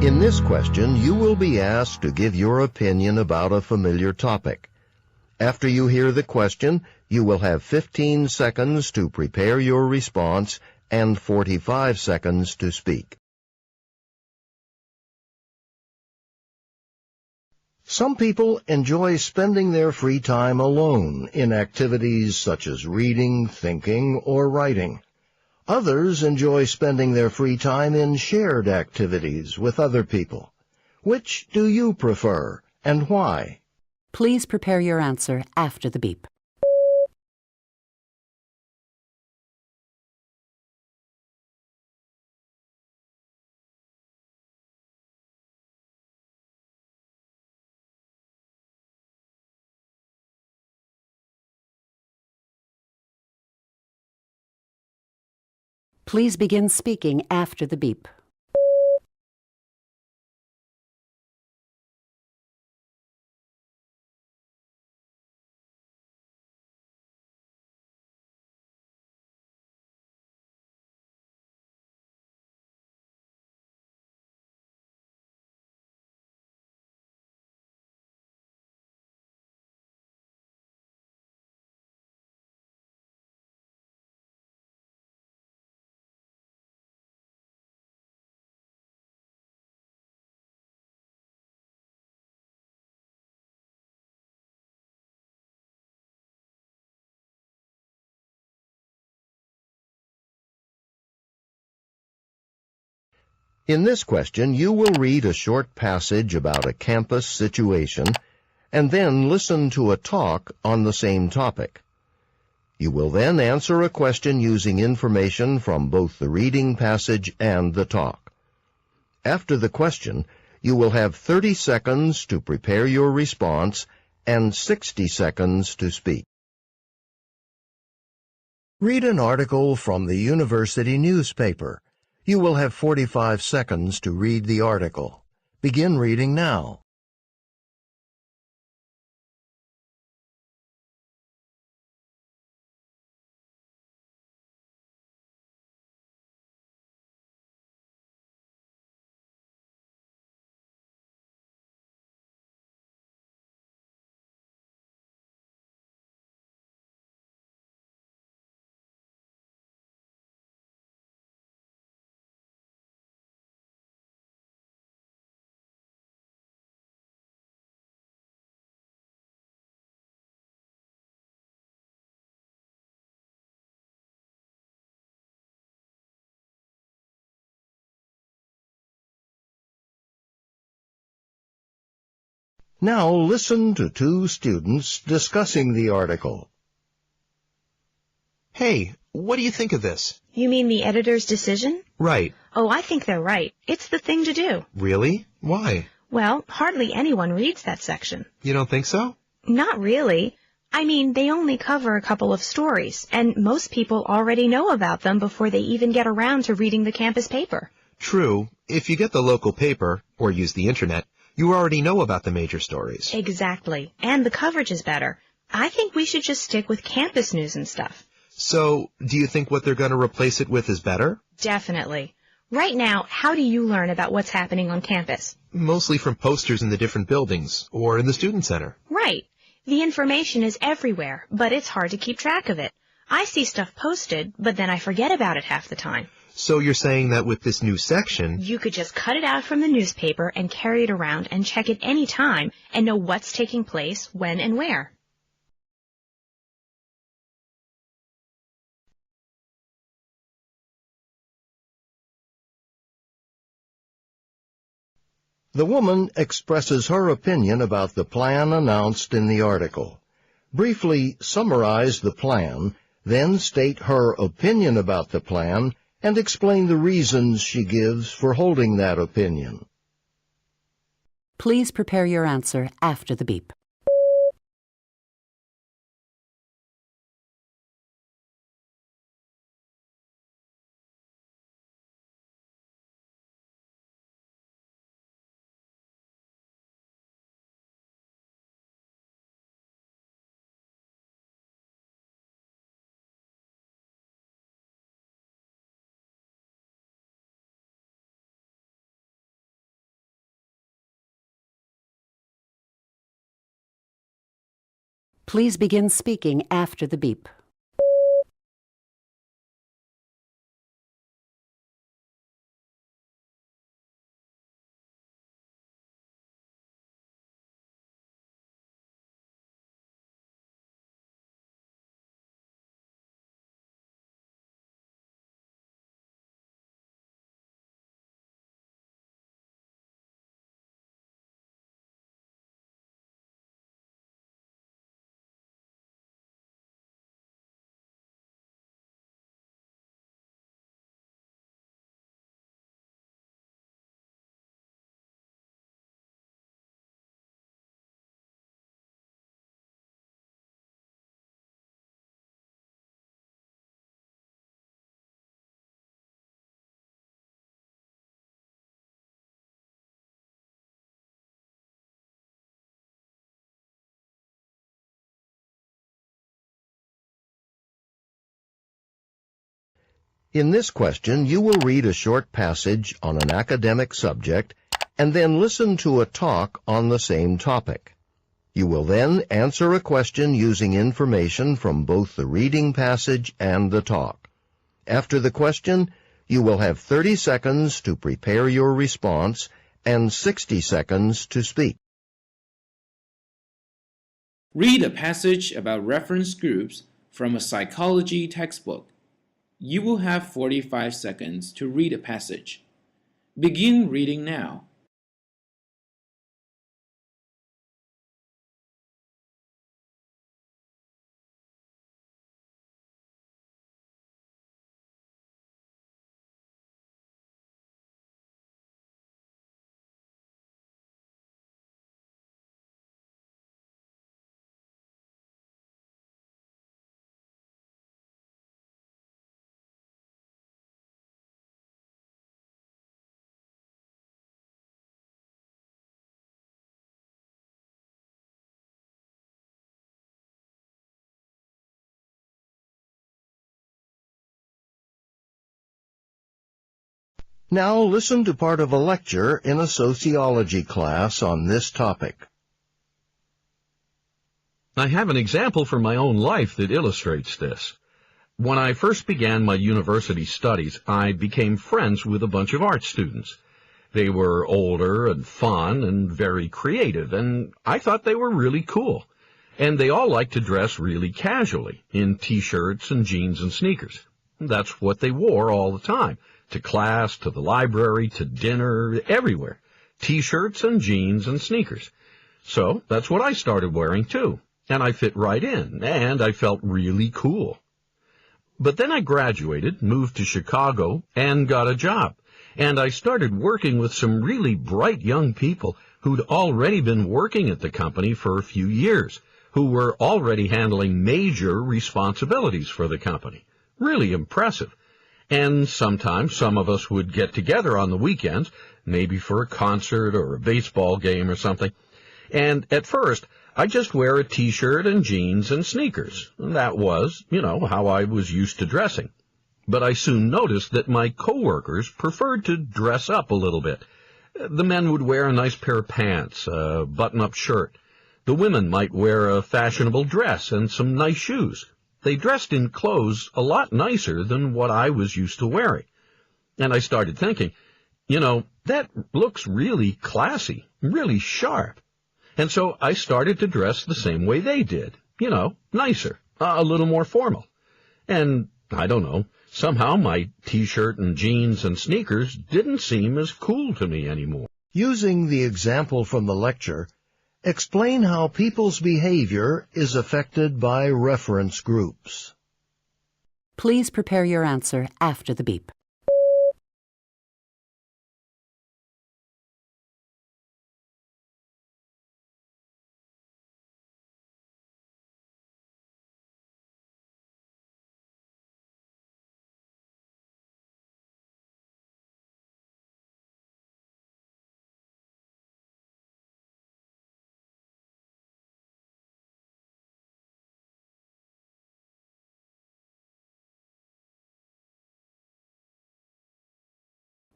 In this question, you will be asked to give your opinion about a familiar topic. After you hear the question, you will have 15 seconds to prepare your response and 45 seconds to speak. Some people enjoy spending their free time alone in activities such as reading, thinking, or writing. Others enjoy spending their free time in shared activities with other people. Which do you prefer, and why? Please prepare your answer after the beep. Please begin speaking after the beep. In this question, you will read a short passage about a campus situation and then listen to a talk on the same topic. You will then answer a question using information from both the reading passage and the talk. After the question, you will have 30 seconds to prepare your response and 60 seconds to speak. Read an article from the university newspaper. You will have 45 seconds to read the article. Begin reading now. Now listen to two students discussing the article. Hey, what do you think of this? You mean the editor's decision? Right. Oh, I think they're right. It's the thing to do. Really? Why? Well, hardly anyone reads that section. You don't think so? Not really. I mean, they only cover a couple of stories, and most people already know about them before they even get around to reading the campus paper. True. If you get the local paper, or use the internet, you already know about the major stories. Exactly. And the coverage is better. I think we should just stick with campus news and stuff. So, do you think what they're going to replace it with is better? Definitely. Right now, how do you learn about what's happening on campus? Mostly from posters in the different buildings, or in the student center. Right. The information is everywhere, but it's hard to keep track of it. I see stuff posted, but then I forget about it half the time. So you're saying that with this new section, You could just cut it out from the newspaper and carry it around and check it any time and know what's taking place, when, and where. The woman expresses her opinion about the plan announced in the article. Briefly summarize the plan, then state her opinion about the plan and explain the reasons she gives for holding that opinion. Please prepare your answer after the beep. Please begin speaking after the beep. In this question, you will read a short passage on an academic subject and then listen to a talk on the same topic. You will then answer a question using information from both the reading passage and the talk. After the question, you will have 30 seconds to prepare your response and 60 seconds to speak. Read a passage about reference groups from a psychology textbook. You will have 45 seconds to read a passage. Begin reading now. Now listen to part of a lecture in a sociology class on this topic. I have an example from my own life that illustrates this. When I first began my university studies, I became friends with a bunch of art students. They were older and fun and very creative, and I thought they were really cool. And they all liked to dress really casually, in t-shirts and jeans and sneakers. That's what they wore all the time. To class, to the library, to dinner, everywhere. T-shirts and jeans and sneakers. So that's what I started wearing too. And I fit right in, and I felt really cool. But then I graduated, moved to Chicago, and got a job. And I started working with some really bright young people who'd already been working at the company for a few years, who were already handling major responsibilities for the company. Really impressive. And sometimes some of us would get together on the weekends, maybe for a concert or a baseball game or something. And at first, I'd just wear a t-shirt and jeans and sneakers. That was, how I was used to dressing. But I soon noticed that my coworkers preferred to dress up a little bit. The men would wear a nice pair of pants, a button-up shirt. The women might wear a fashionable dress and some nice shoes. They dressed in clothes a lot nicer than what I was used to wearing. And I started thinking, that looks really classy, really sharp. And so I started to dress the same way they did, nicer, a little more formal. And, I don't know, somehow my t-shirt and jeans and sneakers didn't seem as cool to me anymore. Using the example from the lecture, explain how people's behavior is affected by reference groups. Please prepare your answer after the beep.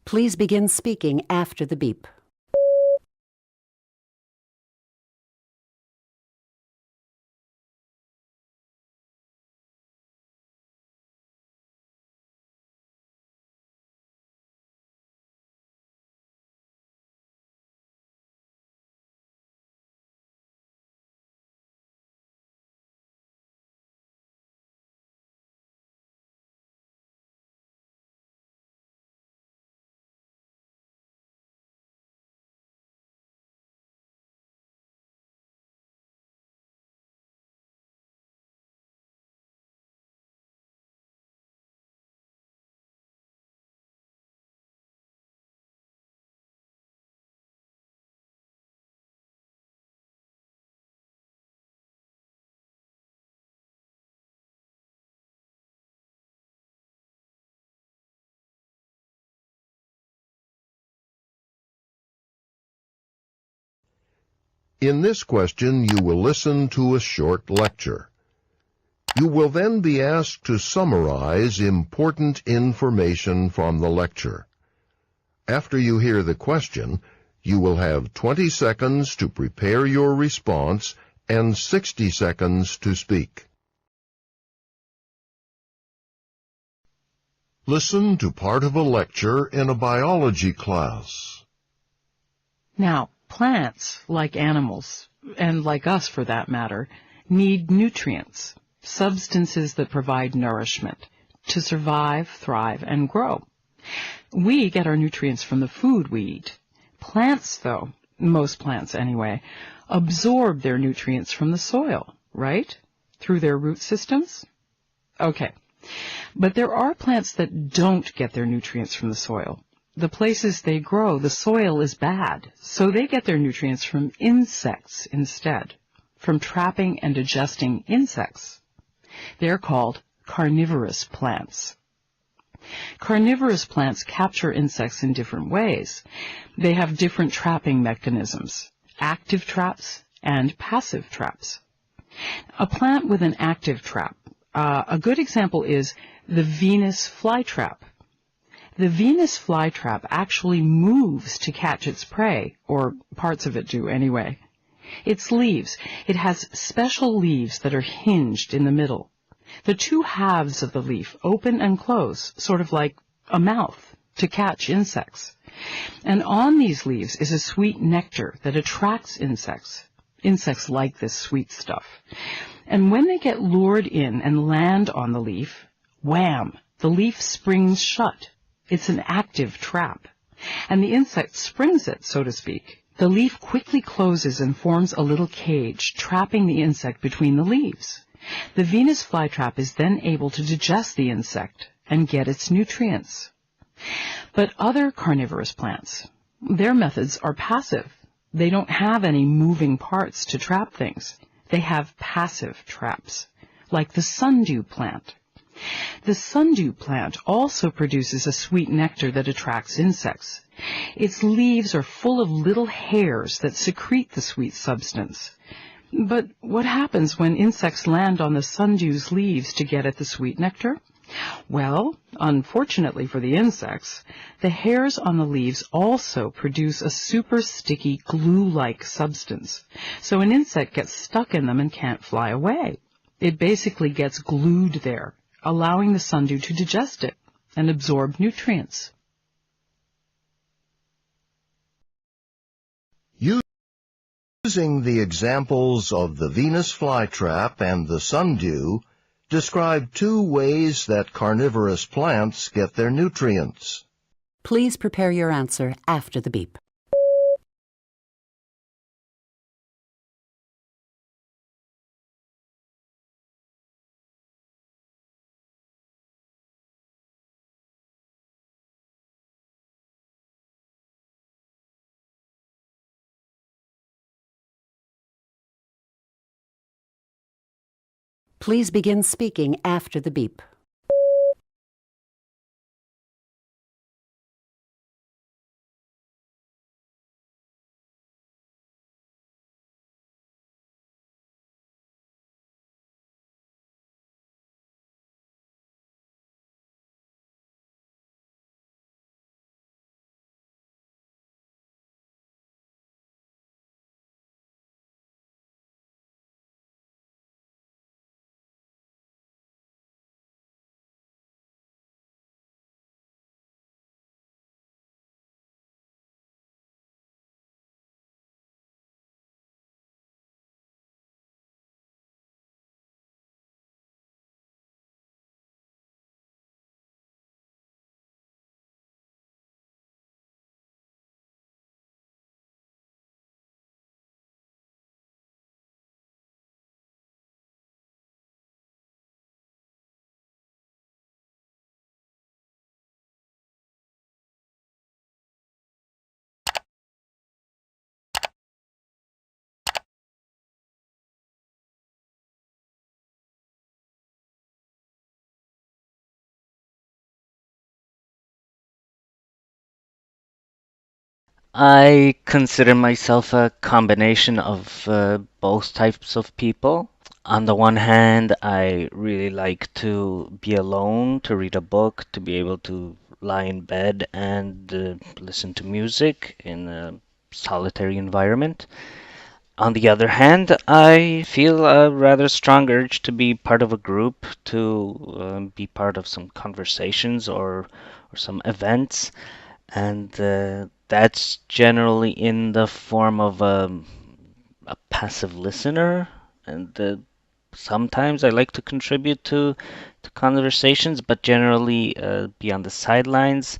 Please begin speaking after the beep. In this question, you will listen to a short lecture. You will then be asked to summarize important information from the lecture. After you hear the question, you will have 20 seconds to prepare your response and 60 seconds to speak. Listen to part of a lecture in a biology class. Now, plants, like animals, and like us for that matter, need nutrients, substances that provide nourishment, to survive, thrive, and grow. We get our nutrients from the food we eat. Plants, though, most plants anyway, absorb their nutrients from the soil, right? Through their root systems? Okay. But there are plants that don't get their nutrients from the soil. The places they grow, the soil is bad, so they get their nutrients from insects instead, from trapping and digesting insects. They're called carnivorous plants. Carnivorous plants capture insects in different ways. They have different trapping mechanisms, active traps and passive traps. A plant with an active trap, a good example is the Venus flytrap. The Venus flytrap actually moves to catch its prey, or parts of it do anyway. Its leaves, it has special leaves that are hinged in the middle. The two halves of the leaf open and close, sort of like a mouth, to catch insects. And on these leaves is a sweet nectar that attracts insects. Insects like this sweet stuff. And when they get lured in and land on the leaf, wham, the leaf springs shut. It's an active trap. And the insect springs it, so to speak. The leaf quickly closes and forms a little cage, trapping the insect between the leaves. The Venus flytrap is then able to digest the insect and get its nutrients. But other carnivorous plants, their methods are passive. They don't have any moving parts to trap things. They have passive traps, like the sundew plant. The sundew plant also produces a sweet nectar that attracts insects. Its leaves are full of little hairs that secrete the sweet substance. But what happens when insects land on the sundew's leaves to get at the sweet nectar? Well, unfortunately for the insects, the hairs on the leaves also produce a super sticky glue-like substance. So an insect gets stuck in them and can't fly away. It basically gets glued there, allowing the sundew to digest it and absorb nutrients. Using the examples of the Venus flytrap and the sundew, describe two ways that carnivorous plants get their nutrients. Please prepare your answer after the beep. Please begin speaking after the beep. I consider myself a combination of both types of people. On the one hand, I really like to be alone, to read a book, to be able to lie in bed and listen to music in a solitary environment. On the other hand, I feel a rather strong urge to be part of a group, to be part of some conversations or some events, and that's generally in the form of a passive listener. And sometimes I like to contribute to conversations, but generally be on the sidelines.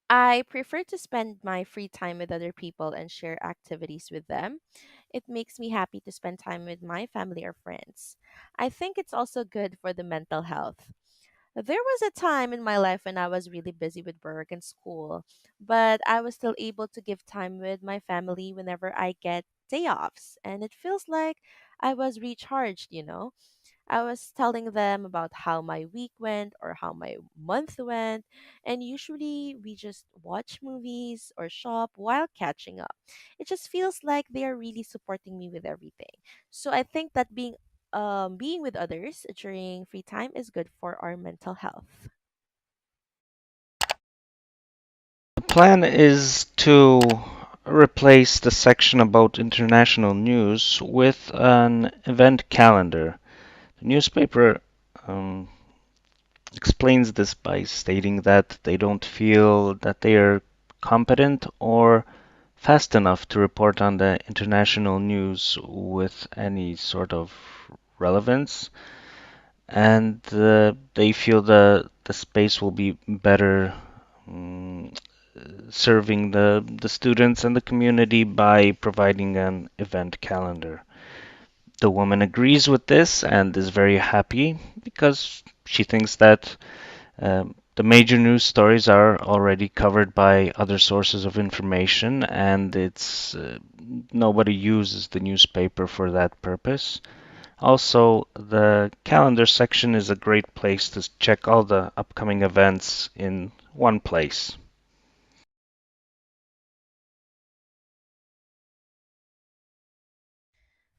I prefer to spend my free time with other people and share activities with them. It makes me happy to spend time with my family or friends. I think it's also good for the mental health. There was a time in my life when I was really busy with work and school, but I was still able to give time with my family whenever I get day offs, and it feels like I was recharged. I was telling them about how my week went or how my month went, and usually we just watch movies or shop while catching up. It just feels like they are really supporting me with everything. So I think that being with others during free time is good for our mental health. The plan is to replace the section about international news with an event calendar. The newspaper um, explains this by stating that they don't feel that they are competent or fast enough to report on the international news with any sort of relevance, and they feel the space will be better um, serving the students and the community by providing an event calendar. The woman agrees with this and is very happy because she thinks that the major news stories are already covered by other sources of information, and it's nobody uses the newspaper for that purpose. Also, the calendar section is a great place to check all the upcoming events in one place.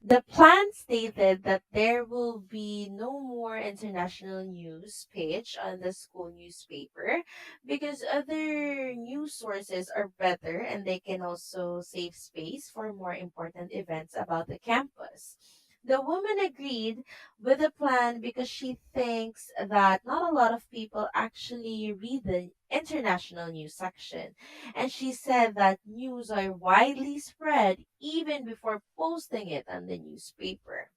The plan stated that there will be no more international news page on the school newspaper because other news sources are better and they can also save space for more important events about the campus. The woman agreed with the plan because she thinks that not a lot of people actually read the international news section, and she said that news are widely spread even before posting it on the newspaper.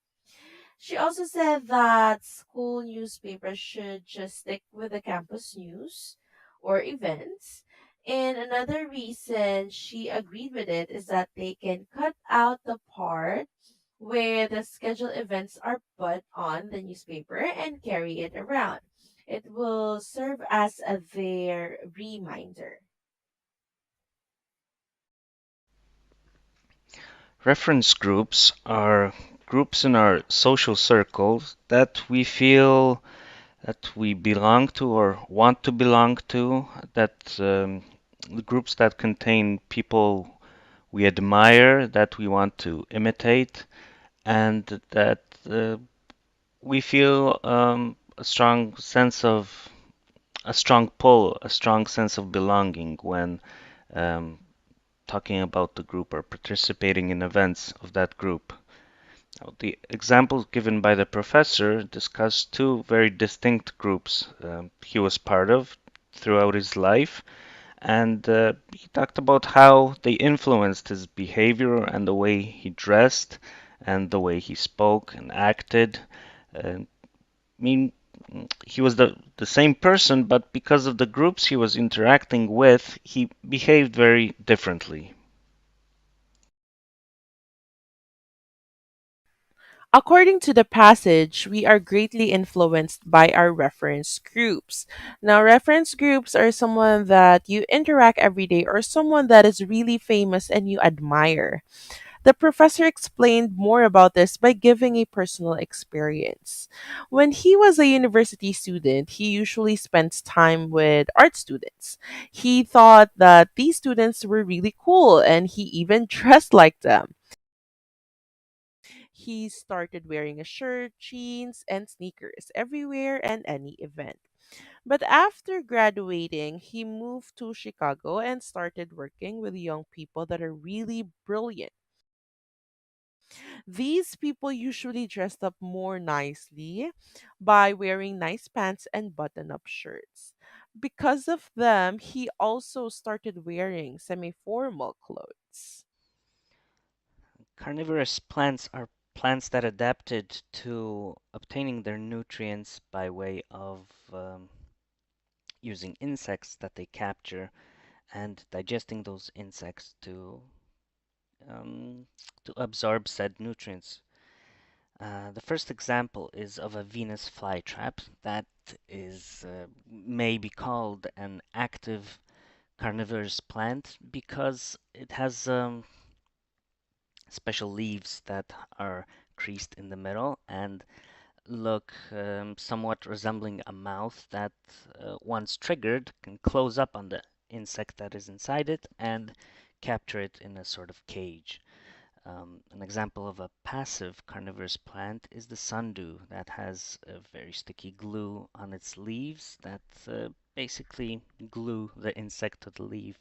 She also said that school newspapers should just stick with the campus news or events. And another reason she agreed with it is that they can cut out the part where the scheduled events are put on the newspaper and carry it around. It will serve as their reminder. Reference groups are groups in our social circles that we feel that we belong to or want to belong to, that groups that contain people we admire, that we want to imitate, and that we feel a strong pull, a strong sense of belonging when um, talking about the group or participating in events of that group. Now, the examples given by the professor discussed two very distinct groups he was part of throughout his life, and he talked about how they influenced his behavior and the way he dressed and the way he spoke and acted. I mean, he was the same person, but because of the groups he was interacting with, he behaved very differently. According to the passage, we are greatly influenced by our reference groups. Now, reference groups are someone that you interact every day or someone that is really famous and you admire. The professor explained more about this by giving a personal experience. When he was a university student, he usually spent time with art students. He thought that these students were really cool and he even dressed like them. He started wearing a shirt, jeans, and sneakers everywhere and any event. But after graduating, he moved to Chicago and started working with young people that are really brilliant. These people usually dressed up more nicely by wearing nice pants and button up shirts. Because of them, he also started wearing semi formal clothes. Carnivorous plants are plants that adapted to obtaining their nutrients by way of using insects that they capture and digesting those insects um, to absorb said nutrients. The first example is of a Venus flytrap that is may be called an active carnivorous plant because it has special leaves that are creased in the middle and look somewhat resembling a mouth that, once triggered, can close up on the insect that is inside it and capture it in a sort of cage. An example of a passive carnivorous plant is the sundew that has a very sticky glue on its leaves that basically glue the insect to the leaf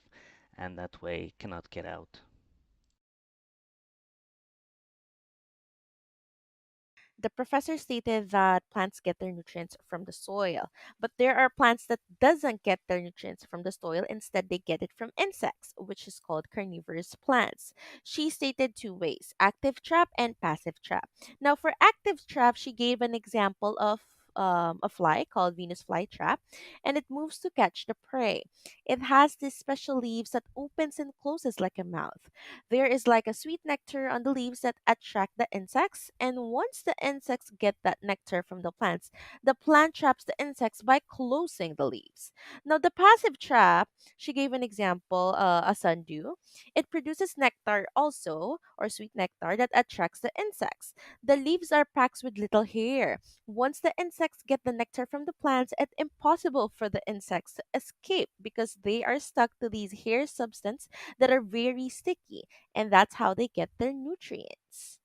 and that way cannot get out. The professor stated that plants get their nutrients from the soil, but there are plants that doesn't get their nutrients from the soil. Instead, they get it from insects, which is called carnivorous plants. She stated two ways: active trap and passive trap. Now, for active trap, she gave an example of a fly called Venus flytrap, and it moves to catch the prey. It has these special leaves that opens and closes like a mouth. There is like a sweet nectar on the leaves that attract the insects, and once the insects get that nectar from the plant traps the insects by closing the leaves. Now, the passive trap, she gave an example, a sundew. It produces nectar also, or sweet nectar, that attracts the insects. The leaves are packed with little hair. Once the insects get the nectar from the plants, it's impossible for the insects to escape because they are stuck to these hair substance that are very sticky, and that's how they get their nutrients.